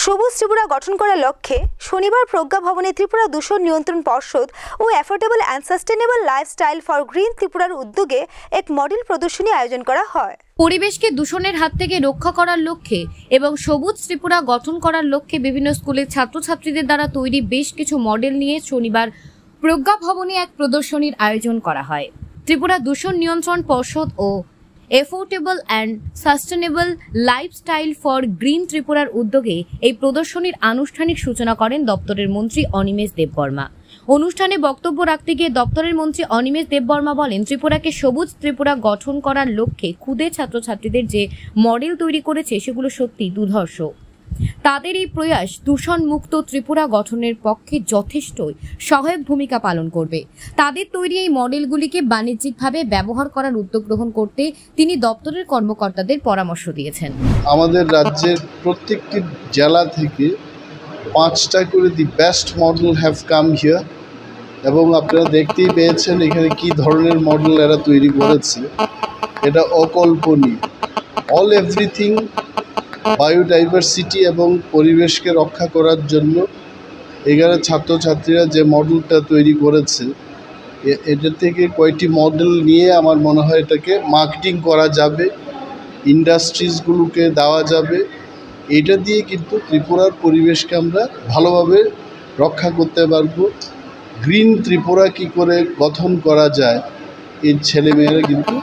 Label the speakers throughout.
Speaker 1: সবুজ ত্রিপুরা গঠন করার লক্ষ্যে শনিবার প্রজ্ঞা ভবনে ত্রিপুরা দূষণ নিয়ন্ত্রণ পর্ষদ ও affordable and sustainable lifestyle for green ত্রিপুরার উদ্যোগে এক মডেল প্রদর্শনী আয়োজন করা হয়।
Speaker 2: পরিবেশকে দূষণের হাত থেকে রক্ষা করার লক্ষ্যে এবং সবুজ ত্রিপুরা গঠন করার লক্ষ্যে বিভিন্ন স্কুলের ছাত্রছাত্রীদের দ্বারা তৈরি বেশ কিছু মডেল নিয়ে শনিবার প্রজ্ঞা ভবনে এক প্রদর্শনীর আয়োজন করা হয়। ত্রিপুরা দূষণ নিয়ন্ত্রণ পর্ষদ ও affordable and sustainable lifestyle for green ত্রিপুরার উদ্যোগে এই প্রদর্শনীর আনুষ্ঠানিক সূচনা করেন দপ্তরের মন্ত্রী অনিমেষ দেববর্মা। অনুষ্ঠানে বক্তব্য রাখতে গিয়ে দপ্তরের মন্ত্রী অনিমেষ দেববর্মা বলেন, ত্রিপুরাকে সবুজ ত্রিপুরা গঠন করার লক্ষ্যে ক্ষুদে ছাত্রছাত্রীদের যে মডেল তৈরি করেছে সেগুলো সত্যি দুর্ধর্ষ। তাদের এই প্রয়াস দূষণ মুক্ত ত্রিপুরা গঠনের পক্ষে যথেষ্ট সহায়ক ভূমিকা পালন করবে। তাদের তৈরি এই মডেলগুলিকে বাণিজ্যিকভাবে ব্যবহার করার উদ্যোগ গ্রহণ করতে তিনি দপ্তরের কর্মকর্তাদের পরামর্শ দিয়েছেন।
Speaker 3: আমাদের রাজ্যের প্রত্যেকটি জেলা থেকে 5টা করে the best model have come here এবং আপনারা দেখতেই পেয়েছেন এখানে কি ধরনের মডেল এরা তৈরি করেছে। এটা অকল্পনীয়। অল এভরিথিং বায়োডাইভার্সিটি এবং পরিবেশকে রক্ষা করার জন্য এখানে ছাত্রছাত্রীরা যে মডেলটা তৈরি করেছে এটা থেকে কয়েকটি মডেল নিয়ে আমার মনে হয় এটাকে মার্কেটিং করা যাবে, ইন্ডাস্ট্রিজগুলোকে দেওয়া যাবে। এটা দিয়ে কিন্তু ত্রিপুরার পরিবেশকে আমরা ভালোভাবে রক্ষা করতে পারবো। গ্রিন ত্রিপুরা কি করে গঠন করা যায় এই ছেলেমেয়েরা কিন্তু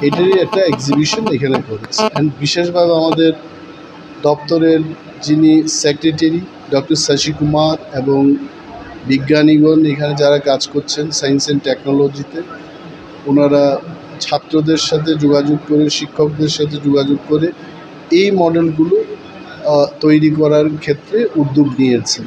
Speaker 3: এটারই একটা এক্সিবিশন এখানে করেছে। অ্যান্ড বিশেষভাবে আমাদের দপ্তরের যিনি সেক্রেটারি ডক্টর শশী কুমার এবং বিজ্ঞানীগণ এখানে যারা কাজ করছেন সায়েন্স অ্যান্ড টেকনোলজিতে, ওনারা ছাত্রদের সাথে যোগাযোগ করে, শিক্ষকদের সাথে যোগাযোগ করে এই মডেলগুলো তৈরি করার ক্ষেত্রে উদ্যোগ নিয়েছেন।